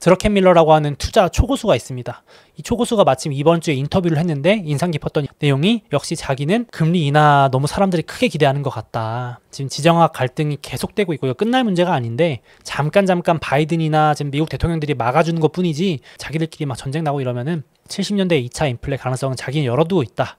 드러켄 밀러라고 하는 투자 초고수가 있습니다. 이 초고수가 마침 이번 주에 인터뷰를 했는데 인상 깊었던 내용이 역시 자기는 금리 인하 너무 사람들이 크게 기대하는 것 같다. 지금 지정학 갈등이 계속되고 있고 이거 끝날 문제가 아닌데 잠깐 바이든이나 지금 미국 대통령들이 막아주는 것 뿐이지 자기들끼리 막 전쟁 나고 이러면은 70년대 2차 인플레 가능성은 자기는 열어두고 있다.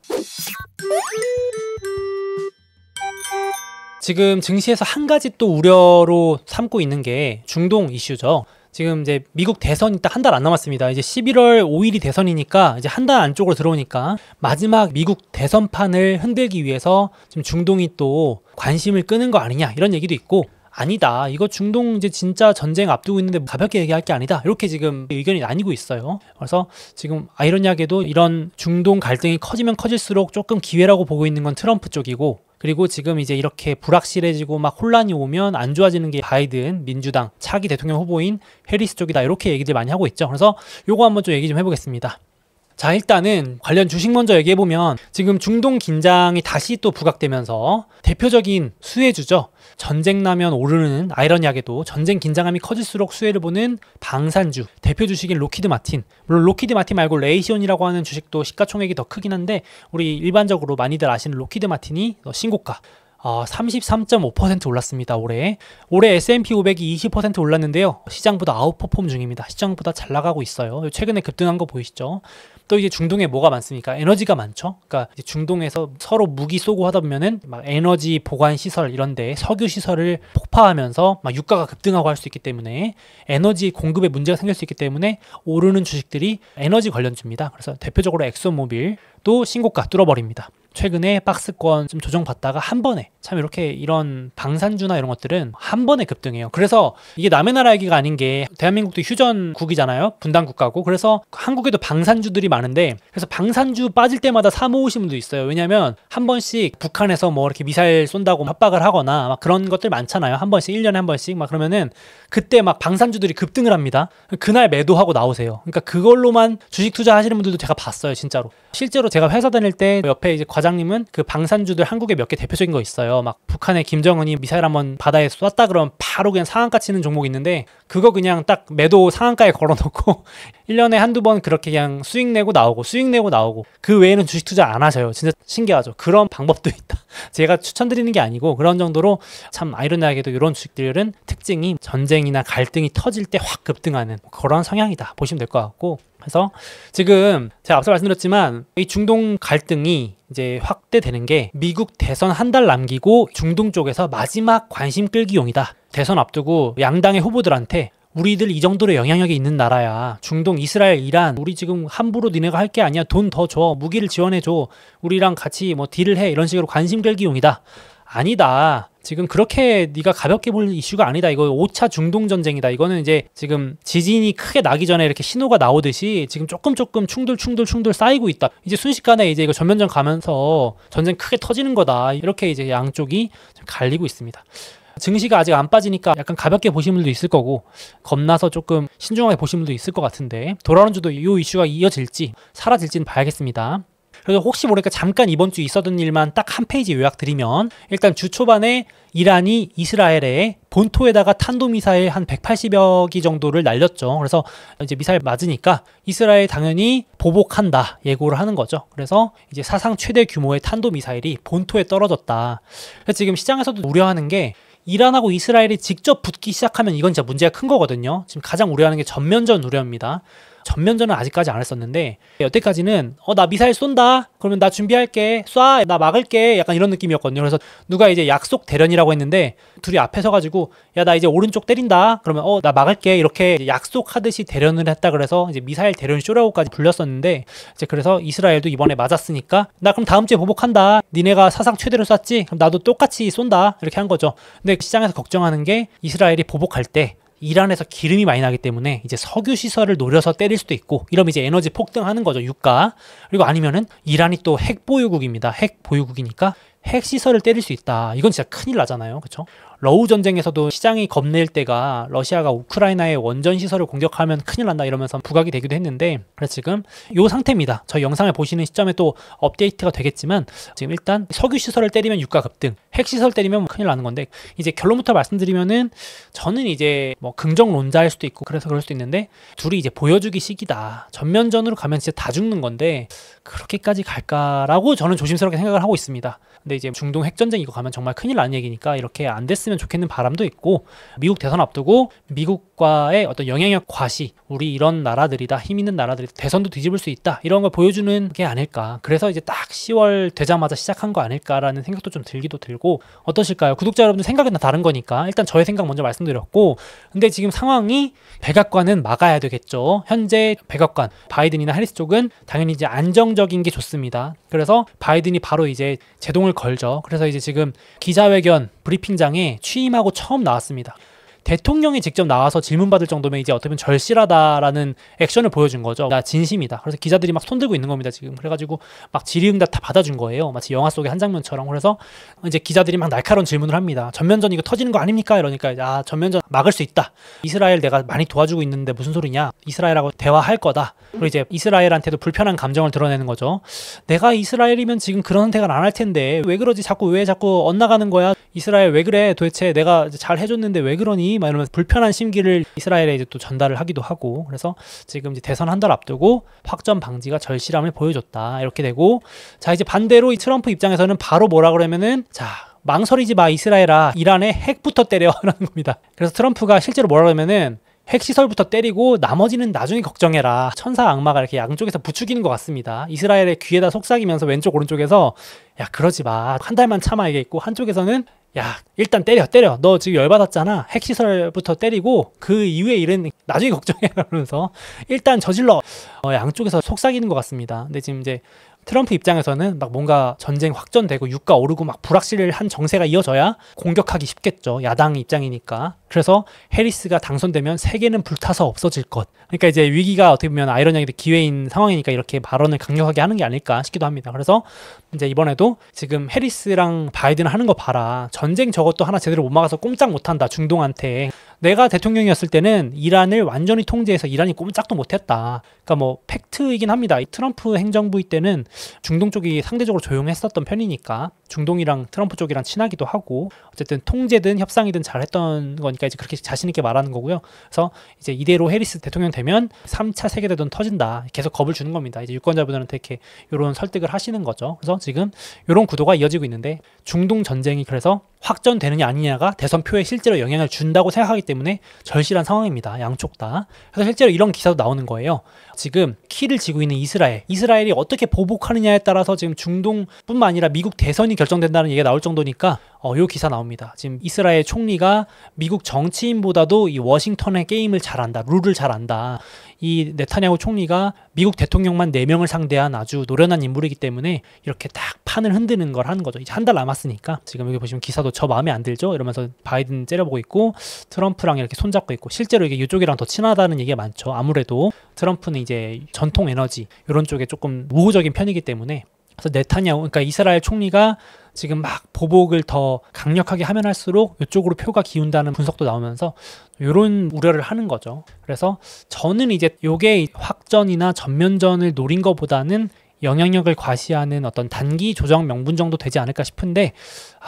지금 증시에서 한 가지 또 우려로 삼고 있는 게 중동 이슈죠. 지금 이제 미국 대선이 딱 한 달 안 남았습니다. 이제 11월 5일이 대선이니까 이제 한 달 안쪽으로 들어오니까 마지막 미국 대선판을 흔들기 위해서 지금 중동이 또 관심을 끄는 거 아니냐 이런 얘기도 있고 아니다. 이거 중동 이제 진짜 전쟁 앞두고 있는데 가볍게 얘기할 게 아니다. 이렇게 지금 의견이 나뉘고 있어요. 그래서 지금 아이러니하게도 이런 중동 갈등이 커지면 커질수록 조금 기회라고 보고 있는 건 트럼프 쪽이고 그리고 지금 이제 이렇게 불확실해지고 막 혼란이 오면 안 좋아지는 게 바이든 민주당 차기 대통령 후보인 해리스 쪽이다. 이렇게 얘기들 많이 하고 있죠. 그래서 요거 한번 좀 얘기 좀 해보겠습니다. 자, 일단은 관련 주식 먼저 얘기해보면 지금 중동 긴장이 다시 또 부각되면서 대표적인 수혜주죠. 전쟁 나면 오르는 아이러니하게도 전쟁 긴장감이 커질수록 수혜를 보는 방산주 대표 주식인 로키드 마틴. 물론 로키드 마틴 말고 레이시온이라고 하는 주식도 시가총액이 더 크긴 한데 우리 일반적으로 많이들 아시는 로키드 마틴이 신고가 33.5% 올랐습니다. 올해 S&P 500이 20% 올랐는데요. 시장보다 아웃퍼폼 중입니다. 시장보다 잘 나가고 있어요. 최근에 급등한 거 보이시죠? 또 이제 중동에 뭐가 많습니까? 에너지가 많죠. 그러니까 이제 중동에서 서로 무기 쏘고 하다 보면은 막 에너지 보관 시설 이런데 석유 시설을 폭파하면서 막 유가가 급등하고 할 수 있기 때문에 에너지 공급에 문제가 생길 수 있기 때문에 오르는 주식들이 에너지 관련주입니다. 그래서 대표적으로 엑소모빌도 신고가 뚫어버립니다. 최근에 박스권 좀 조정받다가 한 번에 참 이렇게 이런 방산주나 이런 것들은 한 번에 급등해요. 그래서 이게 남의 나라 얘기가 아닌 게 대한민국도 휴전국이잖아요. 분단국가고. 그래서 한국에도 방산주들이 많은데 그래서 방산주 빠질 때마다 사 모으시는 분도 있어요. 왜냐면 한 번씩 북한에서 뭐 이렇게 미사일 쏜다고 협박을 하거나 막 그런 것들 많잖아요. 한 번씩 1년에 한 번씩 막 그러면은 그때 막 방산주들이 급등을 합니다. 그날 매도하고 나오세요. 그러니까 그걸로만 주식 투자하시는 분들도 제가 봤어요. 진짜로. 실제로 제가 회사 다닐 때 옆에 이제 과장님은 그 방산주들 한국에 몇 개 대표적인 거 있어요. 막 북한의 김정은이 미사일 한번 바다에 쐈다 그러면 바로 그냥 상한가 치는 종목이 있는데 그거 그냥 딱 매도 상한가에 걸어놓고 1년에 한두 번 그렇게 그냥 수익 내고 나오고 그 외에는 주식 투자 안 하셔요. 진짜 신기하죠. 그런 방법도 있다. 제가 추천드리는 게 아니고 그런 정도로 참 아이러니하게도 이런 주식들은 특징이 전쟁이나 갈등이 터질 때 확 급등하는 그런 성향이다 보시면 될 것 같고 그래서 지금 제가 앞서 말씀드렸지만 이 중동 갈등이 이제 확대되는 게 미국 대선 한 달 남기고 중동 쪽에서 마지막 관심 끌기용이다. 대선 앞두고 양당의 후보들한테 우리들 이 정도로 영향력이 있는 나라야. 중동, 이스라엘, 이란 우리 지금 함부로 니네가 할 게 아니야. 돈 더 줘. 무기를 지원해줘. 우리랑 같이 뭐 딜을 해. 이런 식으로 관심 끌기용이다. 아니다. 지금 그렇게 네가 가볍게 볼 이슈가 아니다. 이거 5차 중동 전쟁이다. 이거는 이제 지금 지진이 크게 나기 전에 이렇게 신호가 나오듯이 지금 조금 충돌 쌓이고 있다. 이제 순식간에 이제 이거 전면전 가면서 전쟁 크게 터지는 거다. 이렇게 이제 양쪽이 좀 갈리고 있습니다. 증시가 아직 안 빠지니까 약간 가볍게 보시는 분도 있을 거고 겁나서 조금 신중하게 보시는 분도 있을 것 같은데 돌아오는 주도 이 이슈가 이어질지 사라질지는 봐야겠습니다. 그래서 혹시 모르니까 잠깐 이번 주 있었던 일만 딱 한 페이지 요약 드리면 일단 주 초반에 이란이 이스라엘에 본토에다가 탄도미사일 한 180여 기 정도를 날렸죠. 그래서 이제 미사일 맞으니까 이스라엘 당연히 보복한다 예고를 하는 거죠. 그래서 이제 사상 최대 규모의 탄도미사일이 본토에 떨어졌다. 그래서 지금 시장에서도 우려하는 게 이란하고 이스라엘이 직접 붙기 시작하면 이건 진짜 문제가 큰 거거든요. 지금 가장 우려하는 게 전면전 우려입니다. 전면전은 아직까지 안 했었는데 여태까지는 나 미사일 쏜다 그러면 나 준비할게 쏴 나 막을게 약간 이런 느낌이었거든요. 그래서 누가 이제 약속 대련이라고 했는데 둘이 앞에 서가지고 야 나 이제 오른쪽 때린다 그러면 나 막을게 이렇게 약속하듯이 대련을 했다. 그래서 이제 미사일 대련 쇼라고까지 불렸었는데 이제 그래서 이스라엘도 이번에 맞았으니까 나 그럼 다음 주에 보복한다. 니네가 사상 최대로 쐈지 그럼 나도 똑같이 쏜다 이렇게 한 거죠. 근데 시장에서 걱정하는 게 이스라엘이 보복할 때 이란에서 기름이 많이 나기 때문에 이제 석유 시설을 노려서 때릴 수도 있고 이러면 이제 에너지 폭등하는 거죠. 유가. 그리고 아니면은 이란이 또 핵 보유국입니다. 핵 보유국이니까 핵 시설을 때릴 수 있다. 이건 진짜 큰일 나잖아요. 그렇죠? 러우 전쟁에서도 시장이 겁낼 때가 러시아가 우크라이나의 원전 시설을 공격하면 큰일 난다 이러면서 부각이 되기도 했는데, 그래서 지금 요 상태입니다. 저희 영상을 보시는 시점에 또 업데이트가 되겠지만 지금 일단 석유 시설을 때리면 유가 급등, 핵 시설 때리면 큰일 나는 건데, 이제 결론부터 말씀드리면은 저는 이제 뭐 긍정론자일 수도 있고 그래서 그럴 수도 있는데, 둘이 이제 보여주기 식이다. 전면전으로 가면 진짜 다 죽는 건데 그렇게까지 갈까라고 저는 조심스럽게 생각을 하고 있습니다. 근데 이제 중동 핵전쟁 이거 가면 정말 큰일 나는 얘기니까 이렇게 안 됐으면 좋겠는 바람도 있고, 미국 대선 앞두고 미국과의 어떤 영향력 과시, 우리 이런 나라들이다, 힘 있는 나라들이 대선도 뒤집을 수 있다, 이런 걸 보여주는 게 아닐까. 그래서 이제 딱 10월 되자마자 시작한 거 아닐까라는 생각도 좀 들기도 들고. 어떠실까요? 구독자 여러분들 생각은 다 다른 거니까 일단 저의 생각 먼저 말씀드렸고, 근데 지금 상황이 백악관은 막아야 되겠죠. 현재 백악관, 바이든이나 해리스 쪽은 당연히 이제 안정적인 게 좋습니다. 그래서 바이든이 바로 이제 제동을 걸죠. 그래서 이제 지금 기자회견 브리핑장에 취임하고 처음 나왔습니다. 대통령이 직접 나와서 질문받을 정도면 이제 어떻게 보면 절실하다라는 액션을 보여준 거죠. 나 진심이다. 그래서 기자들이 막 손들고 있는 겁니다, 지금. 그래가지고 막 질의응답 다 받아준 거예요. 마치 영화 속의 한 장면처럼. 그래서 이제 기자들이 막 날카로운 질문을 합니다. 전면전 이거 터지는 거 아닙니까? 이러니까 아, 전면전 막을 수 있다. 이스라엘 내가 많이 도와주고 있는데 무슨 소리냐. 이스라엘하고 대화할 거다. 그리고 이제 이스라엘한테도 불편한 감정을 드러내는 거죠. 내가 이스라엘이면 지금 그런 선택을 안 할 텐데 왜 그러지? 왜 자꾸 엇나가는 거야? 이스라엘 왜 그래? 도대체 내가 잘 해줬는데 왜 그러니? 막 이러면서 불편한 심기를 이스라엘에 이제 또 전달을 하기도 하고. 그래서 지금 이제 대선 한 달 앞두고 확전 방지가 절실함을 보여줬다, 이렇게 되고. 자, 이제 반대로 이 트럼프 입장에서는 바로 뭐라 그러면은, 자, 망설이지 마 이스라엘아, 이란의 핵부터 때려 라는 겁니다. 그래서 트럼프가 실제로 뭐라 그러면은 핵시설부터 때리고 나머지는 나중에 걱정해라. 천사 악마가 이렇게 양쪽에서 부추기는 것 같습니다. 이스라엘의 귀에다 속삭이면서 왼쪽 오른쪽에서 야 그러지 마, 한 달만 참아, 이게 있고, 한쪽에서는 야 일단 때려 너 지금 열받았잖아, 핵시설부터 때리고 그 이후의 일은 나중에 걱정해라 그러면서 일단 저질러. 양쪽에서 속삭이는 것 같습니다. 근데 지금 이제 트럼프 입장에서는 막 뭔가 전쟁 확전되고 유가 오르고 막 불확실한 정세가 이어져야 공격하기 쉽겠죠, 야당 입장이니까. 그래서 해리스가 당선되면 세계는 불타서 없어질 것. 그러니까 이제 위기가 어떻게 보면 아이러니하게 기회인 상황이니까 이렇게 발언을 강력하게 하는 게 아닐까 싶기도 합니다. 그래서 이제 이번에도 지금 해리스랑 바이든 하는 거 봐라, 전쟁 저것도 하나 제대로 못 막아서 꼼짝 못한다, 중동한테. 내가 대통령이었을 때는 이란을 완전히 통제해서 이란이 꼼짝도 못했다. 그러니까 뭐 팩트이긴 합니다. 이 트럼프 행정부 때는 중동 쪽이 상대적으로 조용했었던 편이니까 중동이랑 트럼프 쪽이랑 친하기도 하고 어쨌든 통제든 협상이든 잘했던 거니까 이제 그렇게 자신 있게 말하는 거고요. 그래서 이제 이대로 해리스 대통령 되면 3차 세계대전 터진다, 계속 겁을 주는 겁니다. 이제 유권자분들한테 이렇게 이런 설득을 하시는 거죠. 그래서 지금 이런 구도가 이어지고 있는데, 중동 전쟁이 그래서 확전되느냐 아니냐가 대선표에 실제로 영향을 준다고 생각하기 때문에 절실한 상황입니다, 양쪽 다. 그래서 실제로 이런 기사도 나오는 거예요. 지금 키를 쥐고 있는 이스라엘이 어떻게 보복하느냐에 따라서 지금 중동뿐만 아니라 미국 대선이 결정된다는 얘기가 나올 정도니까 요 기사 나옵니다. 지금 이스라엘 총리가 미국 정치인보다도 이 워싱턴의 게임을 잘 안다, 룰을 잘 안다. 이 네타냐후 총리가 미국 대통령만 4명을 상대한 아주 노련한 인물이기 때문에 이렇게 딱 판을 흔드는 걸 하는 거죠. 이제 한 달 남았으니까. 지금 여기 보시면 기사도 저 마음에 안 들죠? 이러면서 바이든 째려보고 있고 트럼프랑 이렇게 손잡고 있고, 실제로 이게 이쪽이랑 더 친하다는 얘기가 많죠. 아무래도 트럼프는 이제 전통 에너지 이런 쪽에 조금 우호적인 편이기 때문에. 그래서 네타냐후, 그러니까 이스라엘 총리가 지금 막 보복을 더 강력하게 하면 할수록 이쪽으로 표가 기운다는 분석도 나오면서 이런 우려를 하는 거죠. 그래서 저는 이제 요게 확전이나 전면전을 노린 것보다는 영향력을 과시하는 어떤 단기 조정 명분 정도 되지 않을까 싶은데,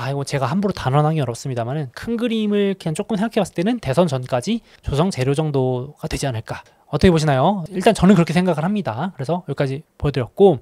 이거 제가 함부로 단언하기 어렵습니다만은 큰 그림을 그냥 조금 생각해 봤을 때는 대선 전까지 조성 재료 정도가 되지 않을까. 어떻게 보시나요? 일단 저는 그렇게 생각을 합니다. 그래서 여기까지 보여드렸고,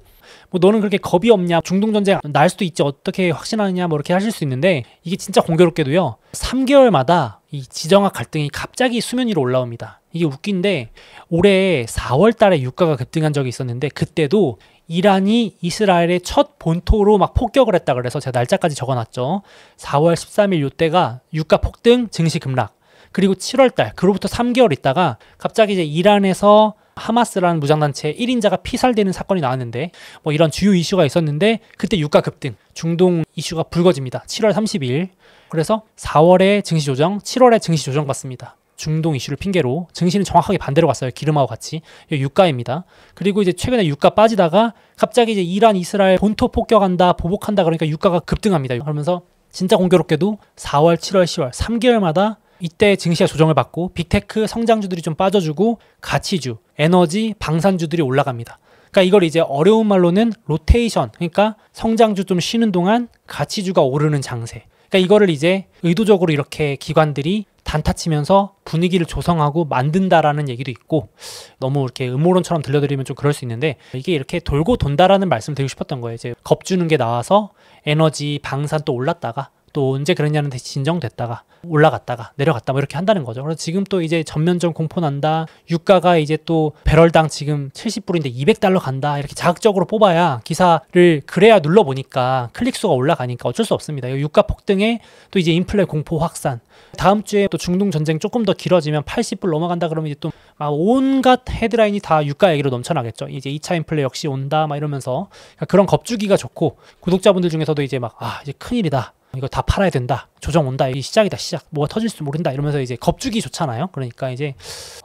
뭐 너는 그렇게 겁이 없냐, 중동전쟁 날 수도 있지, 어떻게 확신하느냐, 뭐 이렇게 하실 수 있는데, 이게 진짜 공교롭게도요 3개월마다 이 지정학 갈등이 갑자기 수면 위로 올라옵니다. 이게 웃긴데 올해 4월 달에 유가가 급등한 적이 있었는데, 그때도 이란이 이스라엘의 첫 본토로 막 폭격을 했다 그래서 제가 날짜까지 적어놨죠. 4월 13일 이때가 유가 폭등, 증시 급락. 그리고 7월 달, 그로부터 3개월 있다가 갑자기 이제 이란에서 하마스라는 무장단체 1인자가 피살되는 사건이 나왔는데, 뭐 이런 주요 이슈가 있었는데 그때 유가 급등, 중동 이슈가 불거집니다. 7월 30일. 그래서 4월에 증시 조정, 7월에 증시 조정 받습니다. 중동 이슈를 핑계로. 증시는 정확하게 반대로 갔어요. 기름하고 같이. 유가입니다. 그리고 이제 최근에 유가 빠지다가 갑자기 이제 이란, 이스라엘 본토 폭격한다, 보복한다 그러니까 유가가 급등합니다. 그러면서 진짜 공교롭게도 4월, 7월, 10월 3개월마다 이때 증시가 조정을 받고 빅테크 성장주들이 좀 빠져주고 가치주, 에너지, 방산주들이 올라갑니다. 그러니까 이걸 이제 어려운 말로는 로테이션, 그러니까 성장주 좀 쉬는 동안 가치주가 오르는 장세. 그러니까 이거를 이제 의도적으로 이렇게 기관들이 단타치면서 분위기를 조성하고 만든다라는 얘기도 있고, 너무 이렇게 음모론처럼 들려드리면 좀 그럴 수 있는데, 이게 이렇게 돌고 돈다라는 말씀을 드리고 싶었던 거예요. 이제 겁주는 게 나와서 에너지, 방산 또 올랐다가 또 언제 그랬냐는 듯이 진정됐다가 올라갔다가 내려갔다 뭐 이렇게 한다는 거죠. 그래서 지금 또 이제 전면전 공포 난다. 유가가 이제 또 배럴당 지금 70불인데 200달러 간다. 이렇게 자극적으로 뽑아야 기사를 그래야 눌러보니까 클릭수가 올라가니까 어쩔 수 없습니다. 유가 폭등에 또 이제 인플레 공포 확산. 다음 주에 또 중동 전쟁 조금 더 길어지면 80불 넘어간다 그러면 이제 또 온갖 헤드라인이 다 유가 얘기로 넘쳐나겠죠. 이제 2차 인플레 역시 온다 막 이러면서 그런 겁주기가 좋고, 구독자분들 중에서도 이제 막 이제 큰일이다. 이거 다 팔아야 된다. 조정 온다. 이 시작이다. 시작. 뭐가 터질지 모른다. 이러면서 이제 겁주기 좋잖아요. 그러니까 이제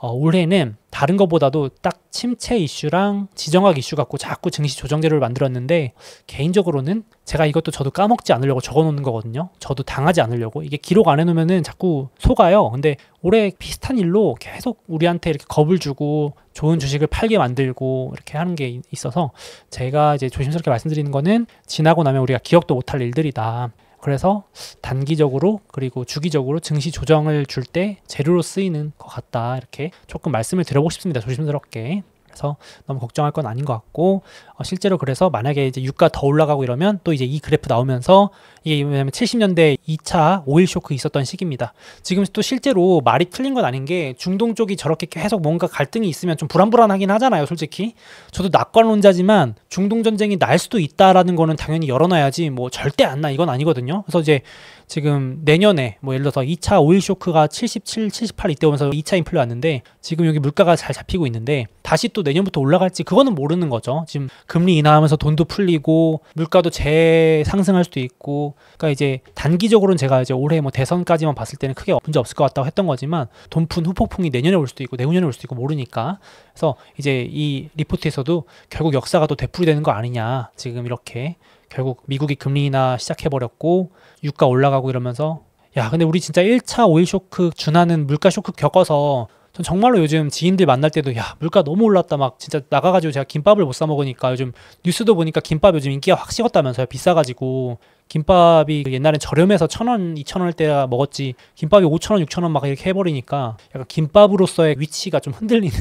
올해는 다른 것보다도 딱 침체 이슈랑 지정학 이슈 갖고 자꾸 증시 조정 재료를 만들었는데, 개인적으로는 제가 이것도 저도 까먹지 않으려고 적어놓는 거거든요. 저도 당하지 않으려고. 이게 기록 안 해놓으면은 자꾸 속아요. 근데 올해 비슷한 일로 계속 우리한테 이렇게 겁을 주고 좋은 주식을 팔게 만들고 이렇게 하는 게 있어서, 제가 이제 조심스럽게 말씀드리는 거는 지나고 나면 우리가 기억도 못할 일들이다. 그래서 단기적으로 그리고 주기적으로 증시 조정을 줄 때 재료로 쓰이는 것 같다. 이렇게 조금 말씀을 드려보고 싶습니다. 조심스럽게. 그래서 너무 걱정할 건 아닌 것 같고, 실제로 그래서 만약에 이제 유가 더 올라가고 이러면 또 이제 이 그래프 나오면서, 이게 왜냐면 70년대 2차 오일 쇼크 있었던 시기입니다. 지금 또 실제로 말이 틀린 건 아닌 게, 중동 쪽이 저렇게 계속 뭔가 갈등이 있으면 좀 불안불안하긴 하잖아요. 솔직히 저도 낙관론자지만 중동 전쟁이 날 수도 있다라는 거는 당연히 열어놔야지 뭐 절대 안 나 이건 아니거든요. 그래서 이제 지금 내년에 뭐 예를 들어서 2차 오일 쇼크가 77, 78 이때 오면서 2차 인플레 왔는데, 지금 여기 물가가 잘 잡히고 있는데 다시 또 내년부터 올라갈지 그거는 모르는 거죠. 지금 금리 인하하면서 돈도 풀리고 물가도 재상승할 수도 있고, 그러니까 이제 단기적으로는 제가 이제 올해 뭐 대선까지만 봤을 때는 크게 문제 없을 것 같다고 했던 거지만, 돈푼 후폭풍이 내년에 올 수도 있고 내후년에 올 수도 있고 모르니까. 그래서 이제 이 리포트에서도 결국 역사가 또 되풀이되는 거 아니냐, 지금 이렇게 결국 미국이 금리 인하 시작해버렸고 유가 올라가고 이러면서, 야 근데 우리 진짜 1차 오일 쇼크 준하는 물가 쇼크 겪어서 전 정말로 요즘 지인들 만날 때도 야 물가 너무 올랐다 막 진짜 나가가지고 제가 김밥을 못 사 먹으니까, 요즘 뉴스도 보니까 김밥 요즘 인기가 확 식었다면서요. 비싸가지고 김밥이 옛날엔 저렴해서 1,000원, 2,000원일 때 먹었지, 김밥이 5,000원, 6,000원 막 이렇게 해버리니까 약간 김밥으로서의 위치가 좀 흔들리는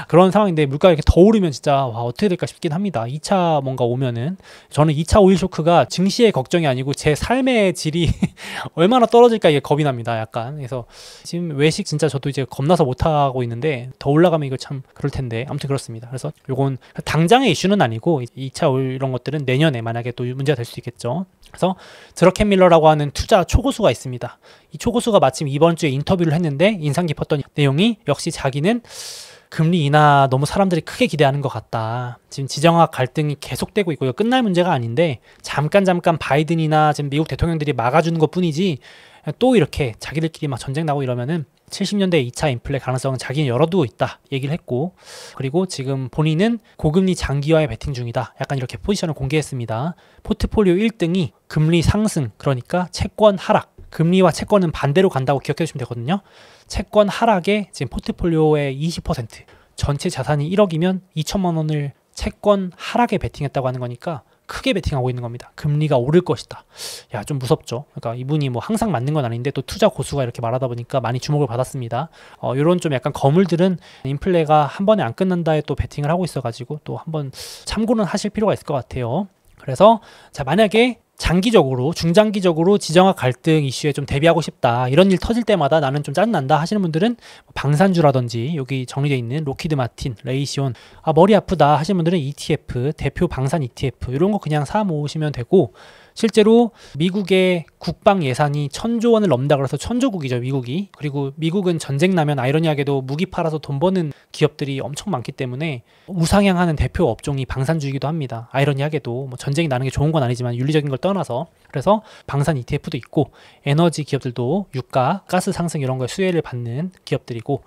그런 상황인데, 물가가 이렇게 더 오르면 진짜 와 어떻게 될까 싶긴 합니다. 2차 뭔가 오면은. 저는 2차 오일 쇼크가 증시의 걱정이 아니고 제 삶의 질이 얼마나 떨어질까 이게 겁이 납니다. 약간. 그래서 지금 외식 진짜 저도 이제 겁나서 못하고 있는데, 더 올라가면 이거 참 그럴 텐데 아무튼 그렇습니다. 그래서 요건 당장의 이슈는 아니고 2차 오일 이런 것들은 내년에 만약에 또 문제가 될 수 있겠죠. 그래서 드러켄 밀러라고 하는 투자 초고수가 있습니다. 이 초고수가 마침 이번 주에 인터뷰를 했는데 인상 깊었던 내용이, 역시 자기는 금리 인하 너무 사람들이 크게 기대하는 것 같다. 지금 지정학 갈등이 계속되고 있고 이거 끝날 문제가 아닌데, 잠깐 바이든이나 지금 미국 대통령들이 막아주는 것 뿐이지 또 이렇게 자기들끼리 막 전쟁 나고 이러면은 70년대 2차 인플레 가능성은 자기는 열어두고 있다 얘기를 했고, 그리고 지금 본인은 고금리 장기화에 베팅 중이다. 약간 이렇게 포지션을 공개했습니다. 포트폴리오 1등이 금리 상승, 그러니까 채권 하락. 금리와 채권은 반대로 간다고 기억해 주시면 되거든요. 채권 하락에 지금 포트폴리오의 20%, 전체 자산이 1억이면 2천만 원을 채권 하락에 베팅했다고 하는 거니까 크게 베팅하고 있는 겁니다. 금리가 오를 것이다. 야, 좀 무섭죠. 그러니까 이분이 뭐 항상 맞는 건 아닌데 또 투자 고수가 이렇게 말하다 보니까 많이 주목을 받았습니다. 이런 좀 약간 거물들은 인플레가 한 번에 안 끝난다에 또 베팅을 하고 있어가지고 또 한번 참고는 하실 필요가 있을 것 같아요. 그래서 자, 만약에 장기적으로, 중장기적으로 지정학 갈등 이슈에 좀 대비하고 싶다, 이런 일 터질 때마다 나는 좀 짜증난다 하시는 분들은 방산주라든지 여기 정리되어 있는 로키드 마틴, 레이시온, 머리 아프다 하시는 분들은 ETF, 대표 방산 ETF 이런 거 그냥 사 모으시면 되고, 실제로 미국의 국방 예산이 1,000조 원을 넘는다 그래서 천조국이죠, 미국이. 그리고 미국은 전쟁 나면 아이러니하게도 무기 팔아서 돈 버는 기업들이 엄청 많기 때문에 우상향하는 대표 업종이 방산주이기도 합니다. 아이러니하게도 뭐 전쟁이 나는 게 좋은 건 아니지만 윤리적인 걸 떠나서. 그래서 방산 ETF도 있고, 에너지 기업들도 유가, 가스 상승 이런 거에 수혜를 받는 기업들이고,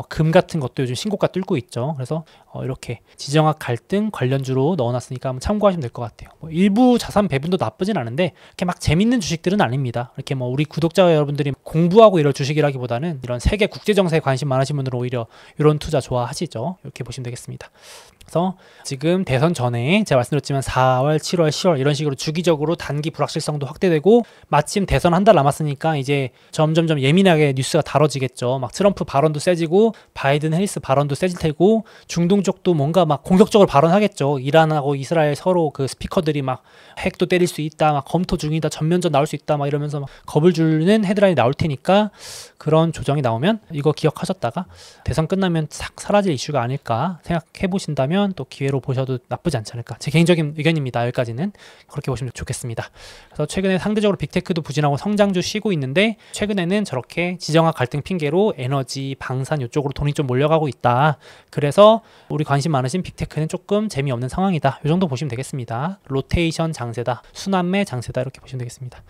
금 같은 것도 요즘 신고가 뚫고 있죠. 그래서 이렇게 지정학 갈등 관련주로 넣어놨으니까 한번 참고하시면 될 것 같아요. 일부 자산 배분도 나쁘지 그러진 않은데 이렇게 막 재밌는 주식들은 아닙니다. 이렇게 뭐 우리 구독자 여러분들이 공부하고 이럴 주식이라기보다는 이런 세계 국제 정세에 관심 많으신 분들은 오히려 이런 투자 좋아하시죠. 이렇게 보시면 되겠습니다. 그래서 지금 대선 전에 제가 말씀드렸지만 4월, 7월, 10월 이런 식으로 주기적으로 단기 불확실성도 확대되고 마침 대선 한 달 남았으니까 이제 점점점 예민하게 뉴스가 다뤄지겠죠. 막 트럼프 발언도 세지고 바이든 해리스 발언도 세질 테고 중동 쪽도 뭔가 막 공격적으로 발언하겠죠. 이란하고 이스라엘 서로 그 스피커들이 막 핵도 때릴 수 있다, 막 검토 중이다, 전면전 나올 수 있다, 막 이러면서 막 겁을 주는 헤드라인이 나올 테니까 그런 조정이 나오면 이거 기억하셨다가 대선 끝나면 싹 사라질 이슈가 아닐까 생각해 보신다면 또 기회로 보셔도 나쁘지 않지 않을까. 제 개인적인 의견입니다. 여기까지는 그렇게 보시면 좋겠습니다. 그래서 최근에 상대적으로 빅테크도 부진하고 성장주 쉬고 있는데 최근에는 저렇게 지정학 갈등 핑계로 에너지, 방산 이쪽으로 돈이 좀 몰려가고 있다. 그래서 우리 관심 많으신 빅테크는 조금 재미없는 상황이다. 이 정도 보시면 되겠습니다. 로테이션 장세다, 순환매 장세다 이렇게 보시면 되겠습니다.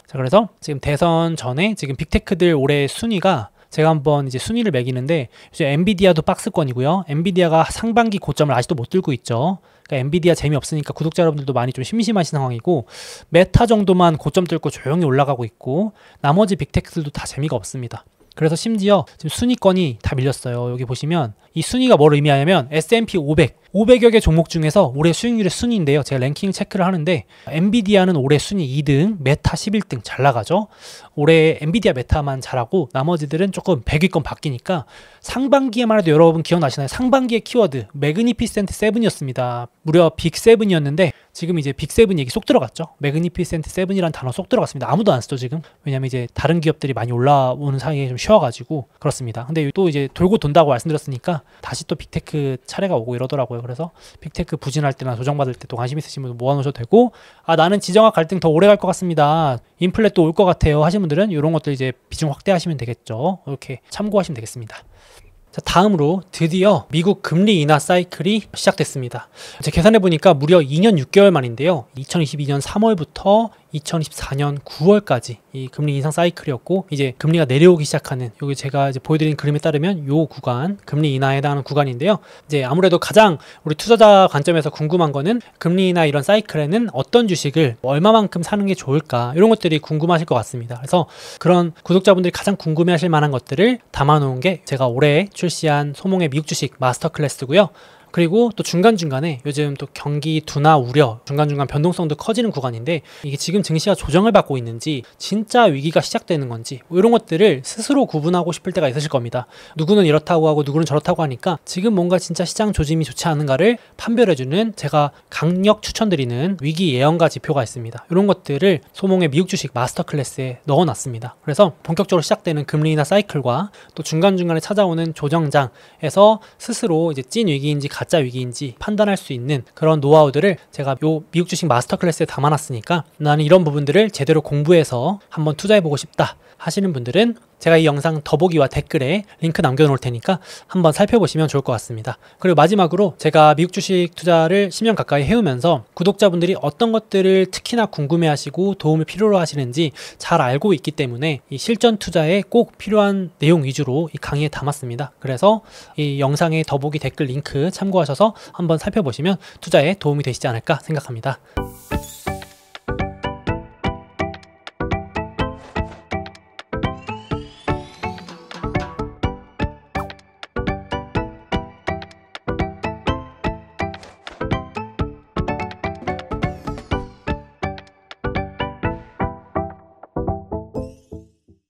자, 그래서 지금 대선 전에 지금 빅테크들 올해 순위가 제가 한번 이제 순위를 매기는데 이제 엔비디아도 박스권이고요. 엔비디아가 상반기 고점을 아직도 못 들고 있죠. 그러니까 엔비디아 재미없으니까 구독자 여러분들도 많이 좀 심심하신 상황이고 메타 정도만 고점 뚫고 조용히 올라가고 있고 나머지 빅테크들도 다 재미가 없습니다. 그래서 심지어 지금 순위권이 다 밀렸어요. 여기 보시면 이 순위가 뭘 의미하냐면 S&P 500여 개 종목 중에서 올해 수익률의 순위인데요. 제가 랭킹 체크를 하는데 엔비디아는 올해 순위 2등, 메타 11등 잘 나가죠. 올해 엔비디아 메타만 잘하고 나머지들은 조금 100위권 바뀌니까 상반기에만 해도 여러분 기억나시나요? 상반기의 키워드 매그니피센트 7이었습니다. 무려 빅7이었는데 지금 이제 빅7 얘기 쏙 들어갔죠. 매그니피센트 7이라는 단어 쏙 들어갔습니다. 아무도 안 쓰죠 지금. 왜냐면 이제 다른 기업들이 많이 올라오는 사이에 좀 쉬어가지고 그렇습니다. 근데 또 이제 돌고 돈다고 말씀드렸으니까 다시 또 빅테크 차례가 오고 이러더라고요. 그래서 빅테크 부진할 때나 조정받을 때 또 관심 있으신 분들 모아놓으셔도 되고, 아 나는 지정학 갈등 더 오래 갈 것 같습니다, 인플레 또 올 것 같아요 하시는 분들은 이런 것들 이제 비중 확대하시면 되겠죠. 이렇게 참고하시면 되겠습니다. 자, 다음으로 드디어 미국 금리 인하 사이클이 시작됐습니다. 제가 계산해보니까 무려 2년 6개월 만인데요. 2022년 3월부터 2024년 9월까지 이 금리 인상 사이클이었고, 이제 금리가 내려오기 시작하는, 여기 제가 이제 보여드린 그림에 따르면 요 구간, 금리 인하에 해당하는 구간인데요. 이제 아무래도 가장 우리 투자자 관점에서 궁금한 거는 금리 인하 이런 사이클에는 어떤 주식을 얼마만큼 사는 게 좋을까, 이런 것들이 궁금하실 것 같습니다. 그래서 그런 구독자분들이 가장 궁금해하실 만한 것들을 담아놓은 게 제가 올해 출시한 소몽의 미국 주식 마스터 클래스고요. 그리고 또 중간중간에 요즘 또 경기 둔화 우려, 중간중간 변동성도 커지는 구간인데 이게 지금 증시가 조정을 받고 있는지 진짜 위기가 시작되는 건지 이런 것들을 스스로 구분하고 싶을 때가 있으실 겁니다. 누구는 이렇다고 하고 누구는 저렇다고 하니까 지금 뭔가 진짜 시장 조짐이 좋지 않은가를 판별해주는, 제가 강력 추천드리는 위기 예언가 지표가 있습니다. 이런 것들을 소몽의 미국 주식 마스터 클래스에 넣어놨습니다. 그래서 본격적으로 시작되는 금리 인하 사이클과 또 중간중간에 찾아오는 조정장에서 스스로 이제 찐 위기인지 가짜 위기인지 판단할 수 있는 그런 노하우들을 제가 요 미국 주식 마스터 클래스에 담아놨으니까 나는 이런 부분들을 제대로 공부해서 한번 투자해보고 싶다 하시는 분들은 제가 이 영상 더보기와 댓글에 링크 남겨놓을 테니까 한번 살펴보시면 좋을 것 같습니다. 그리고 마지막으로 제가 미국 주식 투자를 10년 가까이 해오면서 구독자분들이 어떤 것들을 특히나 궁금해하시고 도움을 필요로 하시는지 잘 알고 있기 때문에 이 실전 투자에 꼭 필요한 내용 위주로 이 강의에 담았습니다. 그래서 이 영상의 더보기 댓글 링크 참고하셔서 한번 살펴보시면 투자에 도움이 되시지 않을까 생각합니다.